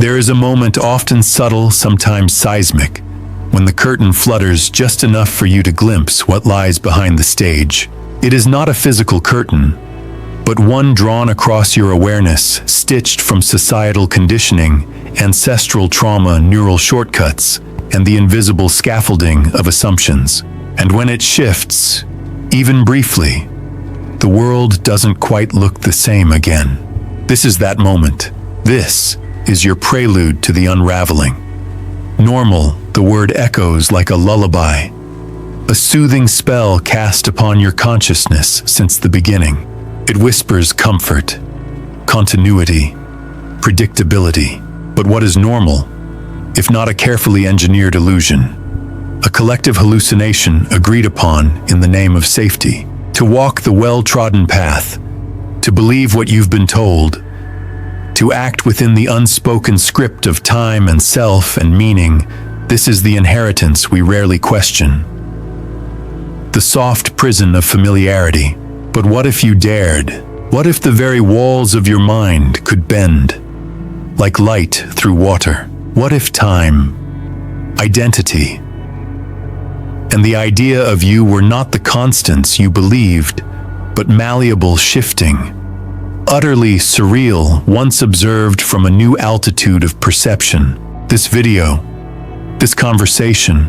There is a moment, often subtle, sometimes seismic, when the curtain flutters just enough for you to glimpse what lies behind the stage. It is not a physical curtain, but one drawn across your awareness, stitched from societal conditioning, ancestral trauma, neural shortcuts, and the invisible scaffolding of assumptions. And when it shifts, even briefly, the world doesn't quite look the same again. This is that moment. This is your prelude to the unraveling. Normal, the word echoes like a lullaby, a soothing spell cast upon your consciousness since the beginning. It whispers comfort, continuity, predictability. But what is normal, if not a carefully engineered illusion? A collective hallucination agreed upon in the name of safety. To walk the well-trodden path, to believe what you've been told, to act within the unspoken script of time and self and meaning, this is the inheritance we rarely question. The soft prison of familiarity. But what if you dared? What if the very walls of your mind could bend, like light through water? What if time, identity, and the idea of you were not the constants you believed, but malleable, shifting, utterly surreal, once observed from a new altitude of perception? This video, this conversation,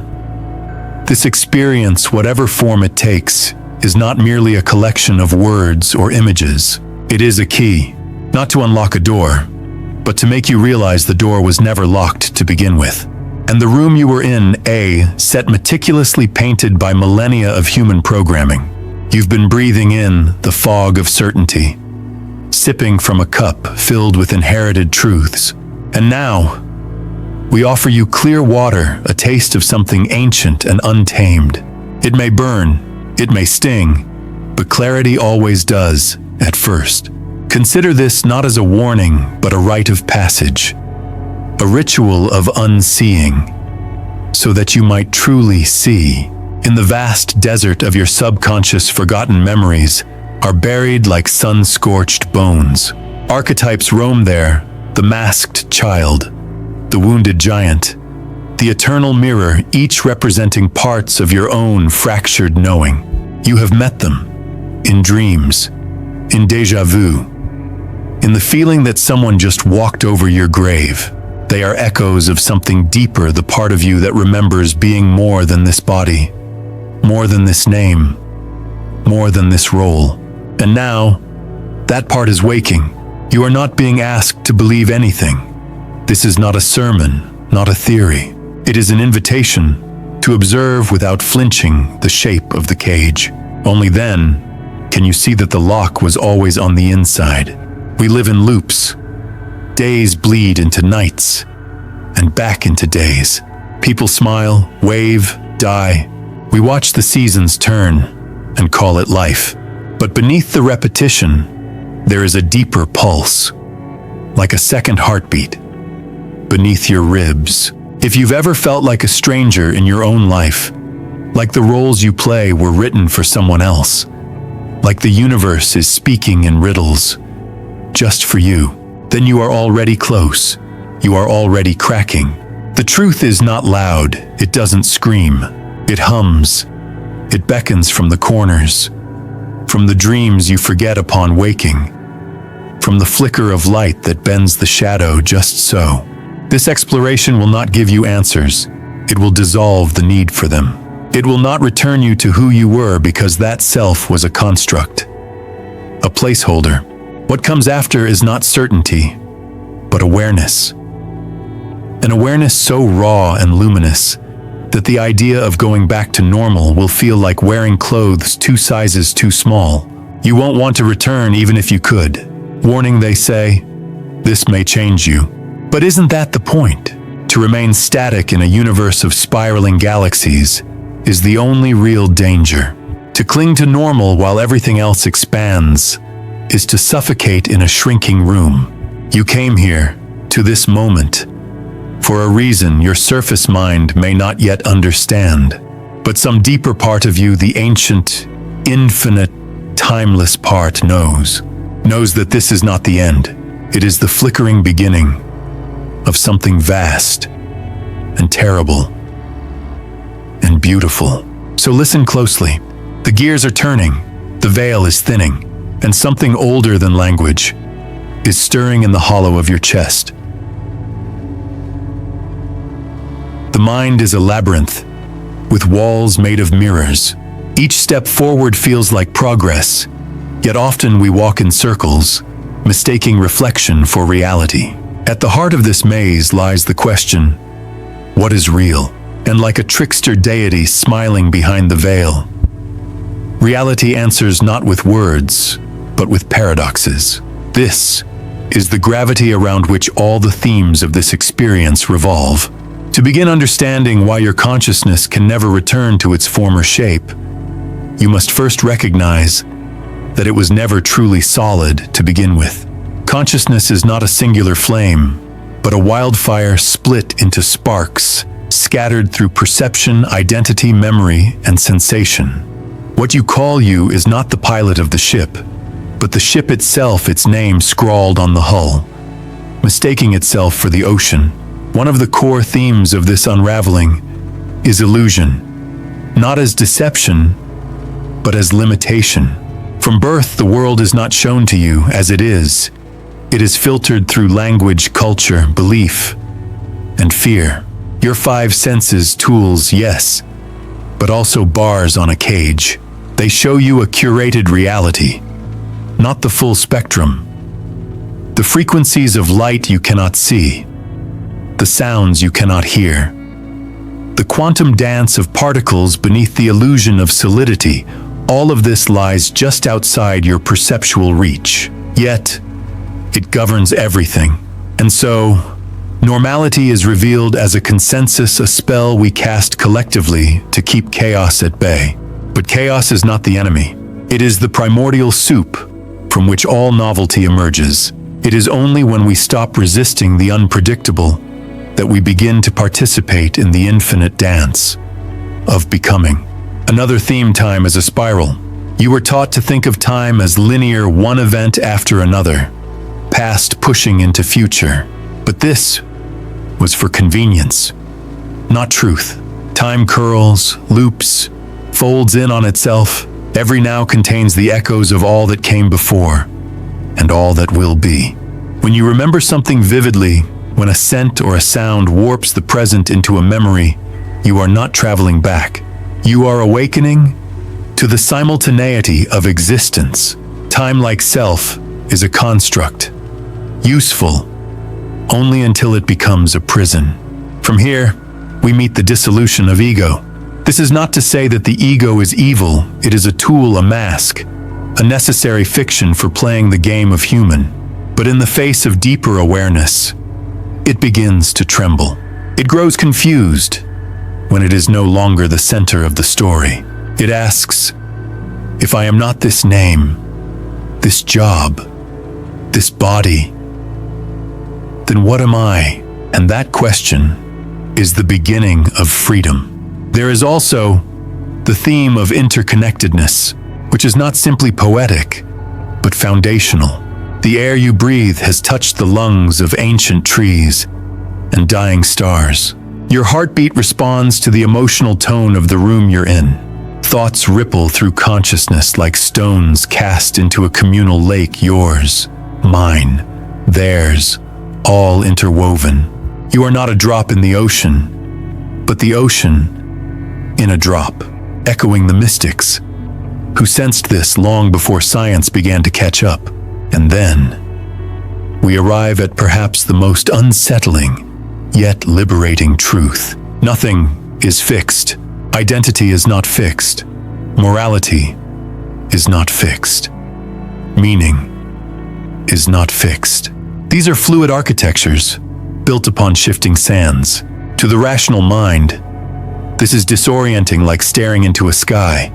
this experience, whatever form it takes, is not merely a collection of words or images. It is a key, not to unlock a door, but to make you realize the door was never locked to begin with. And the room you were in, a set meticulously painted by millennia of human programming. You've been breathing in the fog of certainty, sipping from a cup filled with inherited truths. And now, we offer you clear water, a taste of something ancient and untamed. It may burn, it may sting, but clarity always does, at first. Consider this not as a warning, but a rite of passage, a ritual of unseeing, so that you might truly see. In the vast desert of your subconscious, forgotten memories are buried like sun-scorched bones. Archetypes roam there, the masked child, the wounded giant, the eternal mirror, each representing parts of your own fractured knowing. You have met them, in dreams, in déjà vu, in the feeling that someone just walked over your grave. They are echoes of something deeper, the part of you that remembers being more than this body, more than this name, more than this role. And now, that part is waking. You are not being asked to believe anything. This is not a sermon, not a theory. It is an invitation to observe without flinching the shape of the cage. Only then can you see that the lock was always on the inside. We live in loops. Days bleed into nights, and back into days. People smile, wave, die. We watch the seasons turn and call it life. But beneath the repetition, there is a deeper pulse, like a second heartbeat, beneath your ribs. If you've ever felt like a stranger in your own life, like the roles you play were written for someone else, like the universe is speaking in riddles, just for you, then you are already close. You are already cracking. The truth is not loud. It doesn't scream. It hums. It beckons from the corners, from the dreams you forget upon waking, from the flicker of light that bends the shadow just so. This exploration will not give you answers. It will dissolve the need for them. It will not return you to who you were, because that self was a construct, a placeholder. What comes after is not certainty, but awareness. An awareness so raw and luminous that the idea of going back to normal will feel like wearing clothes 2 sizes too small. You won't want to return even if you could. Warning, they say, this may change you. But isn't that the point? To remain static in a universe of spiraling galaxies is the only real danger. To cling to normal while everything else expands is to suffocate in a shrinking room. You came here, to this moment, for a reason your surface mind may not yet understand. But some deeper part of you, the ancient, infinite, timeless part, knows that this is not the end. It is the flickering beginning, of something vast and terrible and beautiful. So listen closely. The gears are turning, the veil is thinning, and something older than language is stirring in the hollow of your chest. The mind is a labyrinth, with walls made of mirrors. Each step forward feels like progress, yet often we walk in circles, mistaking reflection for reality. At the heart of this maze lies the question, what is real? And like a trickster deity smiling behind the veil, reality answers not with words, but with paradoxes. This is the gravity around which all the themes of this experience revolve. To begin understanding why your consciousness can never return to its former shape, you must first recognize that it was never truly solid to begin with. Consciousness is not a singular flame, but a wildfire split into sparks, scattered through perception, identity, memory, and sensation. What you call you is not the pilot of the ship, but the ship itself, its name scrawled on the hull, mistaking itself for the ocean. One of the core themes of this unraveling is illusion, not as deception, but as limitation. From birth, the world is not shown to you as it is. It is filtered through language, culture, belief, and fear. Your five senses, tools, yes, but also bars on a cage. They show you a curated reality, not the full spectrum. The frequencies of light you cannot see, the sounds you cannot hear, the quantum dance of particles beneath the illusion of solidity, all of this lies just outside your perceptual reach. Yet, it governs everything. And so, normality is revealed as a consensus, a spell we cast collectively to keep chaos at bay. But chaos is not the enemy. It is the primordial soup from which all novelty emerges. It is only when we stop resisting the unpredictable that we begin to participate in the infinite dance of becoming. Another theme: time as a spiral. You were taught to think of time as linear, one event after another, past pushing into future. But this was for convenience, not truth. Time curls, loops, folds in on itself. Every now contains the echoes of all that came before and all that will be. When you remember something vividly, when a scent or a sound warps the present into a memory, you are not traveling back. You are awakening to the simultaneity of existence. Time, like self, is a construct, useful only until it becomes a prison. From here, we meet the dissolution of ego. This is not to say that the ego is evil. It is a tool, a mask, a necessary fiction for playing the game of human. But in the face of deeper awareness, it begins to tremble. It grows confused when it is no longer the center of the story. It asks, if I am not this name, this job, this body, then what am I? And that question is the beginning of freedom. There is also the theme of interconnectedness, which is not simply poetic, but foundational. The air you breathe has touched the lungs of ancient trees and dying stars. Your heartbeat responds to the emotional tone of the room you're in. Thoughts ripple through consciousness like stones cast into a communal lake, yours, mine, theirs, all interwoven. You are not a drop in the ocean, but the ocean in a drop, echoing the mystics, who sensed this long before science began to catch up. And then, we arrive at perhaps the most unsettling, yet liberating truth. Nothing is fixed. Identity is not fixed. Morality is not fixed. Meaning is not fixed. These are fluid architectures, built upon shifting sands. To the rational mind, this is disorienting, like staring into a sky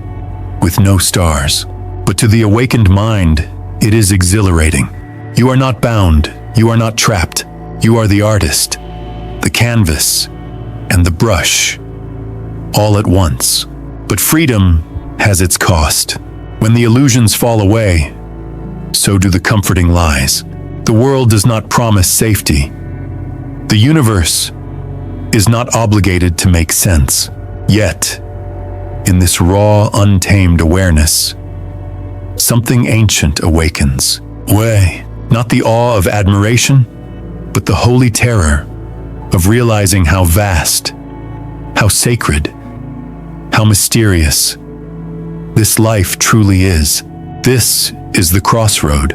with no stars. But to the awakened mind, it is exhilarating. You are not bound, you are not trapped. You are the artist, the canvas, and the brush, all at once. But freedom has its cost. When the illusions fall away, so do the comforting lies. The world does not promise safety. The universe is not obligated to make sense. Yet, in this raw, untamed awareness, something ancient awakens. Not the awe of admiration, but the holy terror of realizing how vast, how sacred, how mysterious this life truly is. This is the crossroad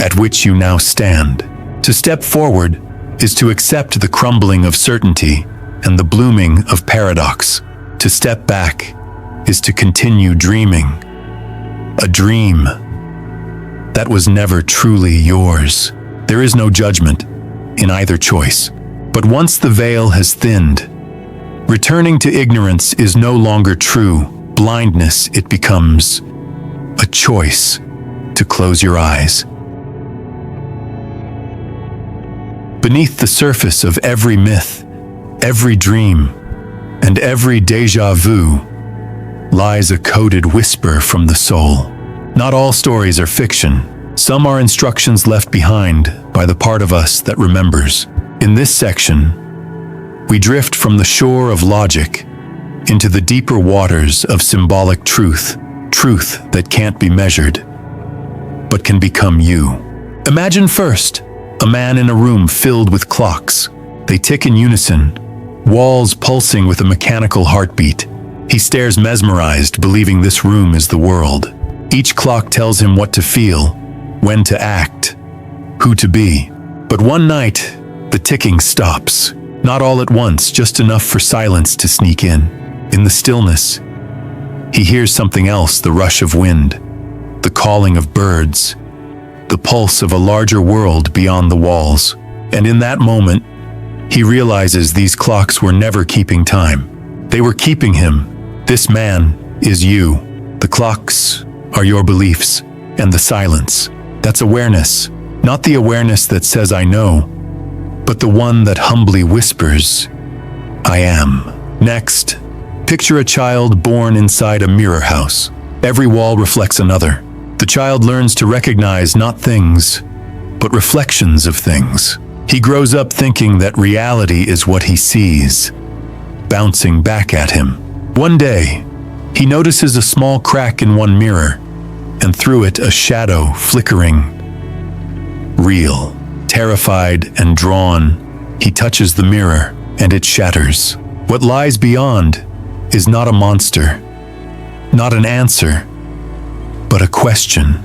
at which you now stand. To step forward is to accept the crumbling of certainty and the blooming of paradox. To step back is to continue dreaming, a dream that was never truly yours. There is no judgment in either choice. But once the veil has thinned, returning to ignorance is no longer true blindness. It becomes a choice to close your eyes. Beneath the surface of every myth, every dream, and every déjà vu lies a coded whisper from the soul. Not all stories are fiction. Some are instructions left behind by the part of us that remembers. In this section, we drift from the shore of logic into the deeper waters of symbolic truth, truth that can't be measured, but can become you. Imagine first a man in a room filled with clocks. They tick in unison, walls pulsing with a mechanical heartbeat. He stares mesmerized, believing this room is the world. Each clock tells him what to feel, when to act, who to be. But one night, the ticking stops. Not all at once, just enough for silence to sneak in. In the stillness, he hears something else, the rush of wind, the calling of birds, the pulse of a larger world beyond the walls. And in that moment, he realizes these clocks were never keeping time. They were keeping him. This man is you. The clocks are your beliefs, and the silence, that's awareness. Not the awareness that says I know, but the one that humbly whispers, I am. Next, picture a child born inside a mirror house. Every wall reflects another. The child learns to recognize not things, but reflections of things. He grows up thinking that reality is what he sees, bouncing back at him. One day, he notices a small crack in one mirror, and through it a shadow flickering. Real. Terrified and drawn, he touches the mirror, and it shatters. What lies beyond is not a monster, not an answer, but a question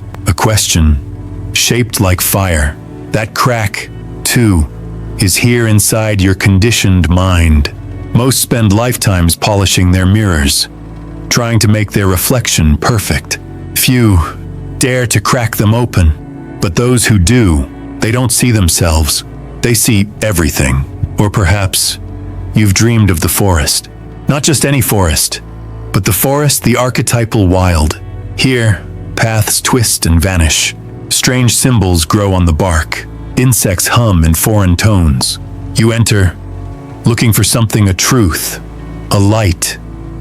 shaped like fire. That crack, too, is here inside your conditioned mind. Most spend lifetimes polishing their mirrors, trying to make their reflection perfect. Few dare to crack them open, but those who do, they don't see themselves. They see everything. Or perhaps you've dreamed of the forest. Not just any forest, but the forest, the archetypal wild. Here, paths twist and vanish. Strange symbols grow on the bark. Insects hum in foreign tones. You enter, looking for something, a truth, a light,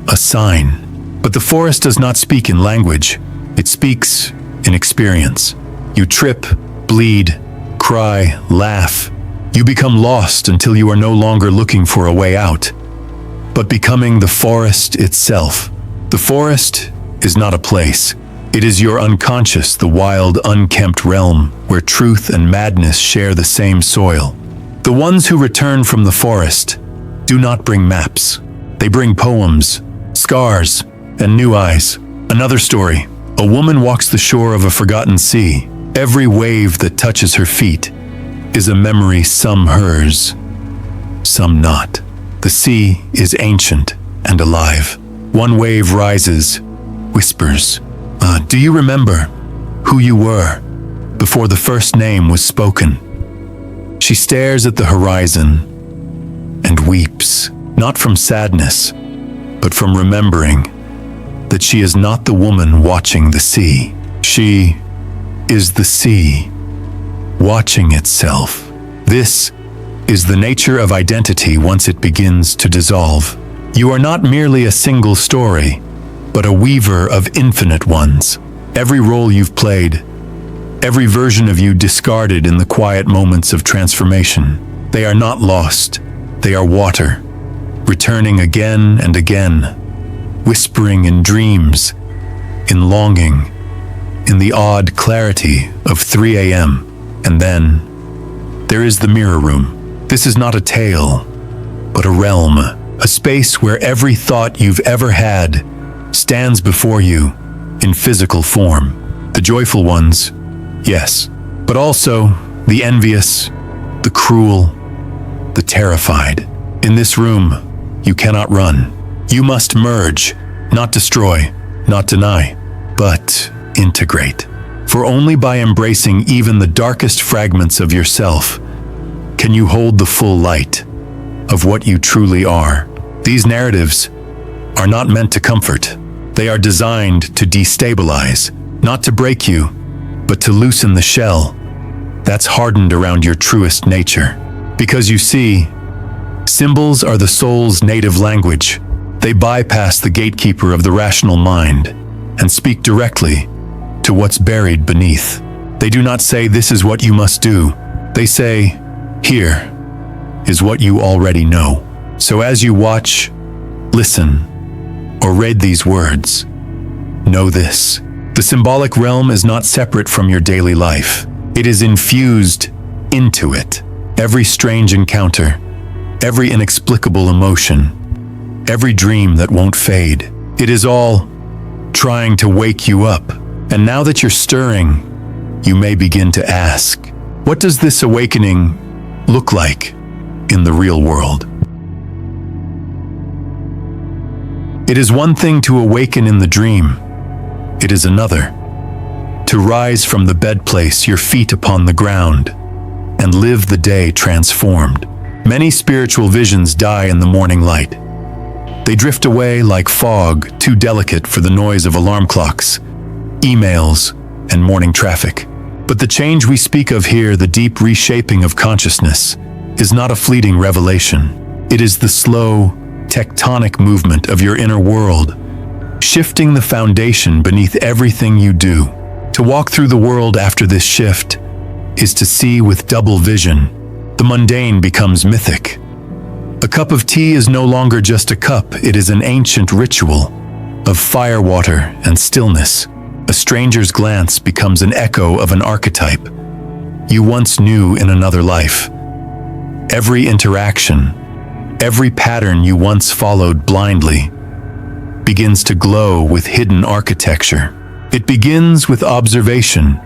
a sign. But the forest does not speak in language. It speaks in experience. You trip, bleed, cry, laugh. You become lost until you are no longer looking for a way out, but becoming the forest itself. The forest is not a place. It is your unconscious, the wild, unkempt realm where truth and madness share the same soil. The ones who return from the forest do not bring maps. They bring poems, scars, and new eyes. Another story. A woman walks the shore of a forgotten sea. Every wave that touches her feet is a memory, some hers, some not. The sea is ancient and alive. One wave rises, whispers, do you remember who you were before the first name was spoken? She stares at the horizon and weeps, not from sadness, but from remembering that she is not the woman watching the sea. She is the sea, watching itself. This is the nature of identity once it begins to dissolve. You are not merely a single story, but a weaver of infinite ones. Every role you've played, every version of you discarded in the quiet moments of transformation, They are not lost. They are water, returning again and again, whispering in dreams, in longing, in the odd clarity of 3 a.m. And then, there is the mirror room. This is not a tale, but a realm, a space where every thought you've ever had stands before you in physical form. The joyful ones, yes, but also the envious, the cruel, the terrified. In this room, you cannot run. You must merge, not destroy, not deny, but integrate. For only by embracing even the darkest fragments of yourself can you hold the full light of what you truly are. These narratives are not meant to comfort. They are designed to destabilize, not to break you, but to loosen the shell that's hardened around your truest nature. Because you see, symbols are the soul's native language. They bypass the gatekeeper of the rational mind and speak directly to what's buried beneath. They do not say, "This is what you must do." They say, "Here is what you already know." So as you watch, listen, or read these words, know this: the symbolic realm is not separate from your daily life. It is infused into it. Every strange encounter, every inexplicable emotion, every dream that won't fade. It is all trying to wake you up. And now that you're stirring, you may begin to ask, what does this awakening look like in the real world? It is one thing to awaken in the dream. It is another to rise from the bedplace, your feet upon the ground, and live the day transformed. Many spiritual visions die in the morning light. They drift away like fog, too delicate for the noise of alarm clocks, emails, and morning traffic. But the change we speak of here, the deep reshaping of consciousness, is not a fleeting revelation. It is the slow, tectonic movement of your inner world, shifting the foundation beneath everything you do. To walk through the world after this shift is to see with double vision. The mundane becomes mythic. A cup of tea is no longer just a cup, it is an ancient ritual of fire, water, and stillness. A stranger's glance becomes an echo of an archetype you once knew in another life. Every interaction, every pattern you once followed blindly, begins to glow with hidden architecture. It begins with observation.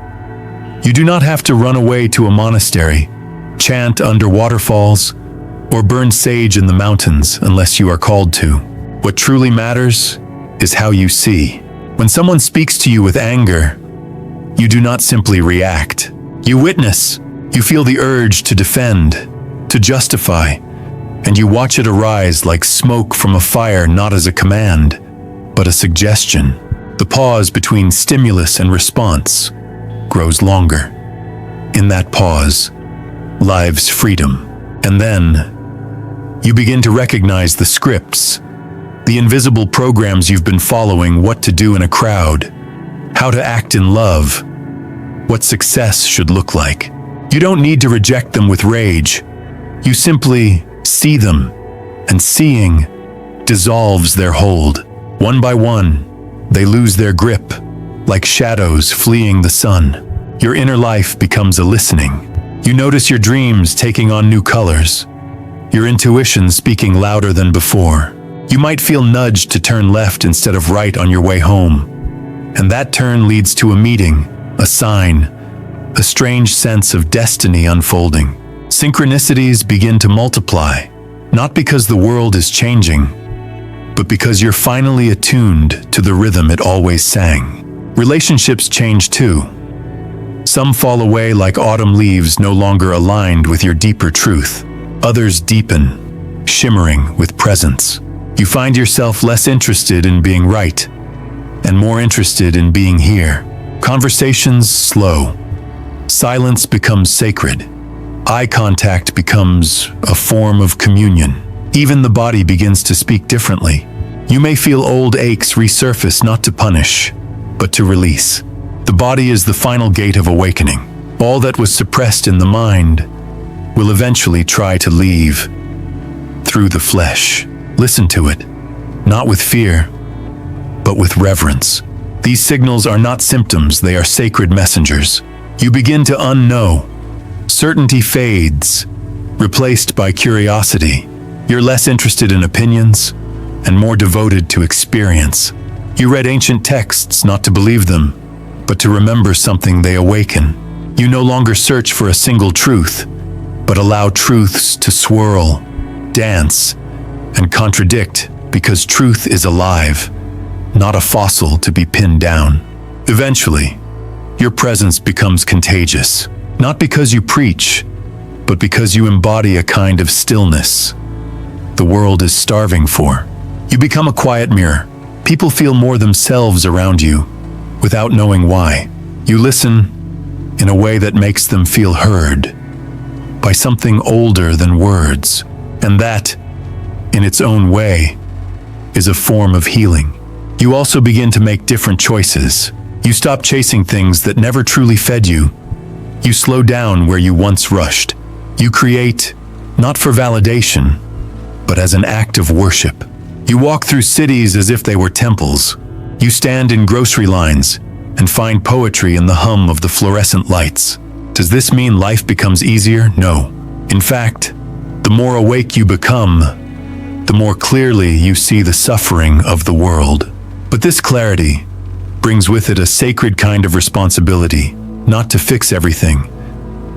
You do not have to run away to a monastery, chant under waterfalls, or burn sage in the mountains unless you are called to. What truly matters is how you see. When someone speaks to you with anger, you do not simply react. You witness. You feel the urge to defend, to justify, and you watch it arise like smoke from a fire, not as a command, but a suggestion. The pause between stimulus and response grows longer. In that pause lies freedom. And then you begin to recognize the scripts, the invisible programs you've been following: what to do in a crowd, how to act in love, what success should look like. You don't need to reject them with rage. You simply see them, and seeing dissolves their hold. One by one, they lose their grip, like shadows fleeing the sun. Your inner life becomes a listening. You notice your dreams taking on new colors, your intuition speaking louder than before. You might feel nudged to turn left instead of right on your way home, and that turn leads to a meeting, a sign, a strange sense of destiny unfolding. Synchronicities begin to multiply, not because the world is changing, but because you're finally attuned to the rhythm it always sang. Relationships change too. Some fall away like autumn leaves, no longer aligned with your deeper truth. Others deepen, shimmering with presence. You find yourself less interested in being right and more interested in being here. Conversations slow. Silence becomes sacred. Eye contact becomes a form of communion. Even the body begins to speak differently. You may feel old aches resurface, not to punish, but to release. The body is the final gate of awakening. All that was suppressed in the mind will eventually try to leave through the flesh. Listen to it, not with fear, but with reverence. These signals are not symptoms, they are sacred messengers. You begin to unknow. Certainty fades, replaced by curiosity. You're less interested in opinions and more devoted to experience. You read ancient texts not to believe them, but to remember something they awaken. You no longer search for a single truth, but allow truths to swirl, dance, and contradict, because truth is alive, not a fossil to be pinned down. Eventually, your presence becomes contagious, not because you preach, but because you embody a kind of stillness the world is starving for. You become a quiet mirror. People feel more themselves around you without knowing why. You listen in a way that makes them feel heard by something older than words, and that, in its own way, is a form of healing. You also begin to make different choices. You stop chasing things that never truly fed you. You slow down where you once rushed. You create, not for validation, but as an act of worship. You walk through cities as if they were temples. You stand in grocery lines and find poetry in the hum of the fluorescent lights. Does this mean life becomes easier? No. In fact, the more awake you become, the more clearly you see the suffering of the world. But this clarity brings with it a sacred kind of responsibility, not to fix everything,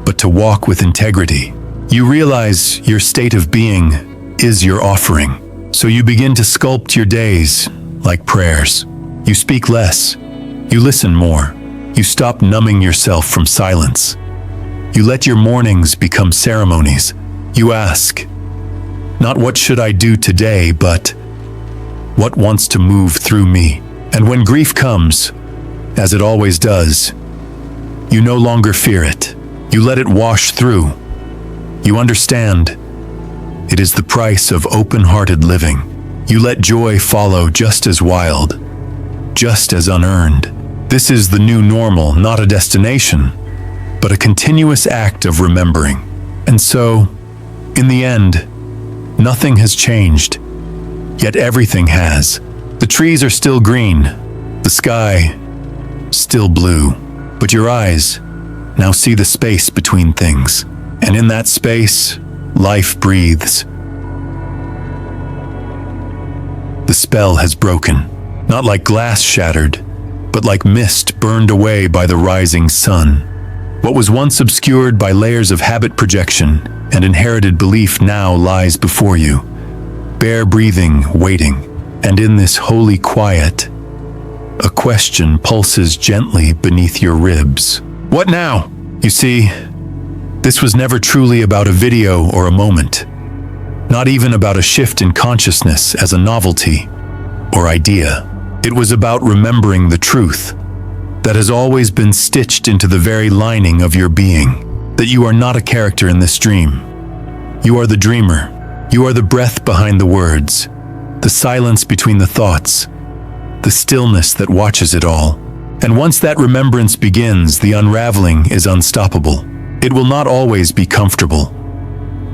but to walk with integrity. You realize your state of being is your offering, so you begin to sculpt your days like prayers. You speak less, you listen more, you stop numbing yourself from silence. You let your mornings become ceremonies. You ask, not what should I do today, but what wants to move through me. And when grief comes, as it always does, you no longer fear it. You let it wash through. You understand it is the price of open-hearted living. You let joy follow just as wild, just as unearned. This is the new normal, not a destination, but a continuous act of remembering. And so, in the end, nothing has changed, yet everything has. The trees are still green, the sky still blue, but your eyes now see the space between things. And in that space, life breathes. The spell has broken, not like glass shattered, but like mist burned away by the rising sun. What was once obscured by layers of habit projection and inherited belief now lies before you, bare breathing, waiting. And in this holy quiet, a question pulses gently beneath your ribs. What now? You see, this was never truly about a video or a moment, not even about a shift in consciousness as a novelty or idea. It was about remembering the truth that has always been stitched into the very lining of your being, that you are not a character in this dream. You are the dreamer. You are the breath behind the words, the silence between the thoughts, the stillness that watches it all. And once that remembrance begins, the unraveling is unstoppable. It will not always be comfortable.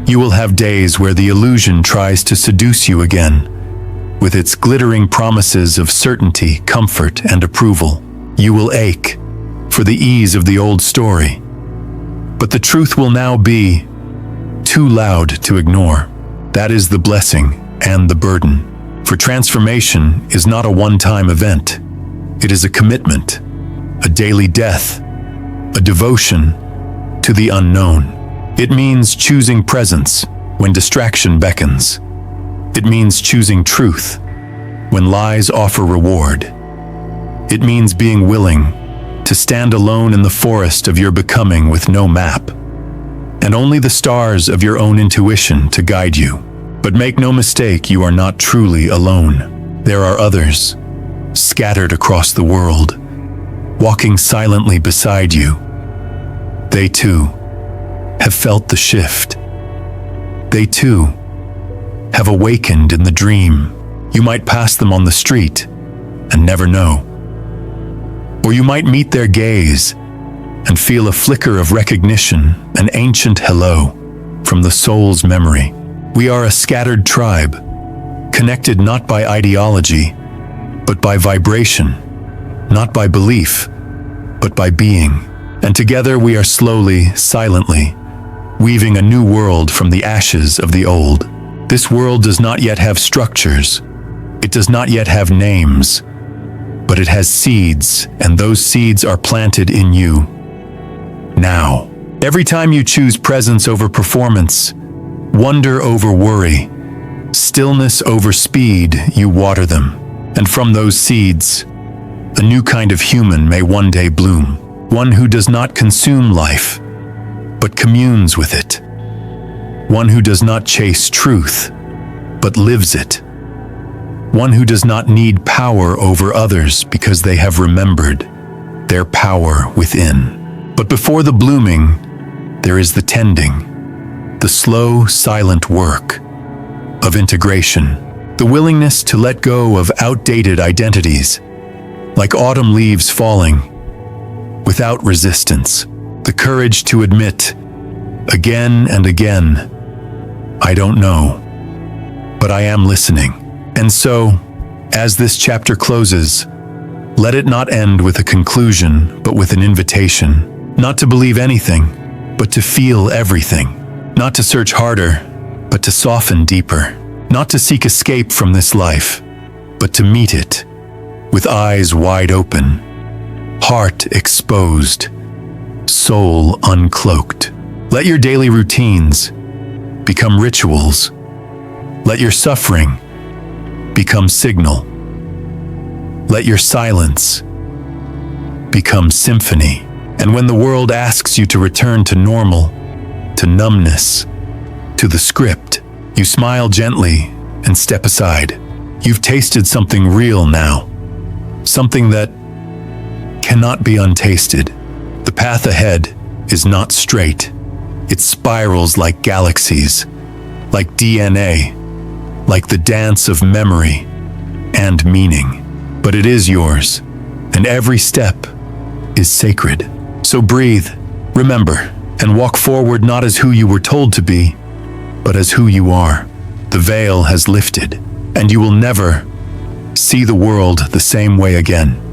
You will have days where the illusion tries to seduce you again, with its glittering promises of certainty, comfort, and approval. You will ache for the ease of the old story. But the truth will now be too loud to ignore. That is the blessing and the burden. For transformation is not a one-time event. It is a commitment, a daily death, a devotion to the unknown. It means choosing presence when distraction beckons. It means choosing truth when lies offer reward. It means being willing to stand alone in the forest of your becoming with no map, and only the stars of your own intuition to guide you. But make no mistake, you are not truly alone. There are others, scattered across the world, walking silently beside you. They too have felt the shift. They too have awakened in the dream. You might pass them on the street and never know. Or you might meet their gaze and feel a flicker of recognition, an ancient hello. from the soul's memory. We are a scattered tribe, connected not by ideology, but by vibration, not by belief, but by being. And together we are slowly, silently, weaving a new world from the ashes of the old. This world does not yet have structures. It does not yet have names, but it has seeds, and those seeds are planted in you. Now, every time you choose presence over performance, wonder over worry, stillness over speed, you water them. And from those seeds, a new kind of human may one day bloom. One who does not consume life, but communes with it. One who does not chase truth, but lives it. One who does not need power over others because they have remembered their power within. But before the blooming, there is the tending, the slow, silent work of integration, the willingness to let go of outdated identities, like autumn leaves falling, without resistance, the courage to admit, again and again, I don't know, but I am listening. And so, as this chapter closes, let it not end with a conclusion, but with an invitation, not to believe anything, but to feel everything, not to search harder, but to soften deeper, not to seek escape from this life, but to meet it with eyes wide open, heart exposed, soul uncloaked. Let your daily routines become rituals. Let your suffering become signal. Let your silence become symphony. And when the world asks you to return to normal, to numbness, to the script, you smile gently and step aside. You've tasted something real now, something that cannot be untasted. The path ahead is not straight. It spirals like galaxies, like DNA, like the dance of memory and meaning. But it is yours, and every step is sacred. So breathe, remember, and walk forward not as who you were told to be, but as who you are. The veil has lifted, and you will never see the world the same way again.